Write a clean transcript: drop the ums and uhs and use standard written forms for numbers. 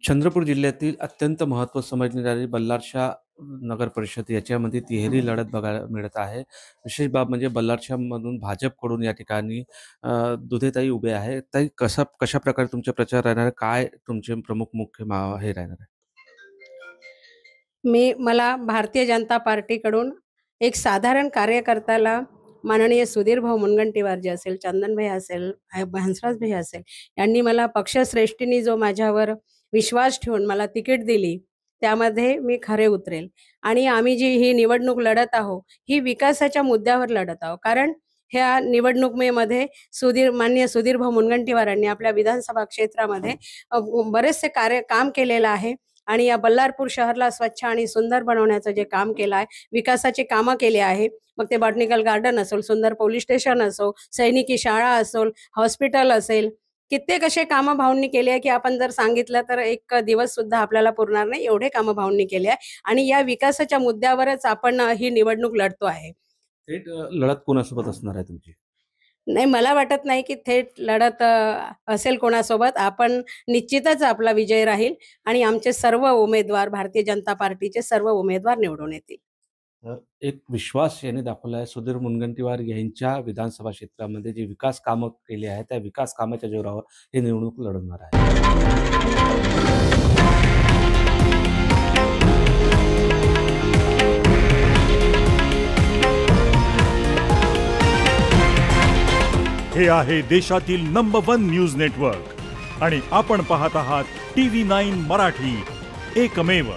चंद्रपूर जिल्ह्यातील अत्यंत महत्त्व समजली जाणारी बल्लारशा नगर परिषद याच्यामध्ये तिहेरी लढत बघायला मिळत आहे. विशेष बाब म्हणजे बल्लारशामधून भाजपकडून या ठिकाणी दुधेताई उभे आहे. ताई कशाप्रकारे तुमचा प्रचार राहणार आहे? काय तुमचे प्रमुख मुख्य हे राहणार आहे? मला भारतीय जनता पार्टीकडून एक साधारण कार्यकर्त्याला माननीय सुधीर भाऊ मुनगंटीवार जे असेल, चंदनभाई असेल, हंसराजभाई असेल, यांनी मला पक्षश्रेष्ठींनी जो माझ्यावर विश्वास ठेवून मला तिकीट दिली, त्यामध्ये मी खरे उतरेल. आणि आम्ही जी ही निवडणूक लढत आहोत, ही विकासाच्या मुद्द्यावर लढत आहोत. कारण ह्या निवडणुकीमध्ये माननीय सुधीर भाऊ मुनगंटीवारांनी आपल्या विधानसभा क्षेत्रामध्ये बरेचसे काम केलेलं आहे. आणि या बल्लारपूर शहरला स्वच्छ आणि सुंदर बनवण्याचं जे काम केलं आहे, विकासाचे कामं केले आहे. मग ते बॉटनिकल गार्डन असेल, सुंदर पोलीस स्टेशन असो, सैनिकी शाळा असेल, हॉस्पिटल असेल, कित्येक असे कामं भाऊंनी केले आहे की आपण जर सांगितलं तर एक दिवस सुद्धा आपल्याला पुरणार नाही, एवढे कामं भाऊंनी केले आहे. आणि या विकासाच्या मुद्द्यावरच आपण ही निवडणूक लढतो आहे. थेट लढत कोणासोबत असणार आहे तुमची? नाही, मला वाटत नाही की थेट लढत असेल कोणासोबत. आपण निश्चितच आपला विजय राहील आणि आमचे सर्व उमेदवार, भारतीय जनता पार्टीचे सर्व उमेदवार निवडून येतील. तर एक विश्वास यांनी दाखवला आहे. सुधीर मुनगंटीवार यांच्या विधानसभा क्षेत्रामध्ये जी विकास कामं केली आहेत, त्या विकास कामाच्या जोरावर ही निवडणूक लढवणार आहे. हे आहे देशातील नंबर 1 न्यूज नेटवर्क आणि आपण पाहत आहात TV9 मराठी, एकमेव.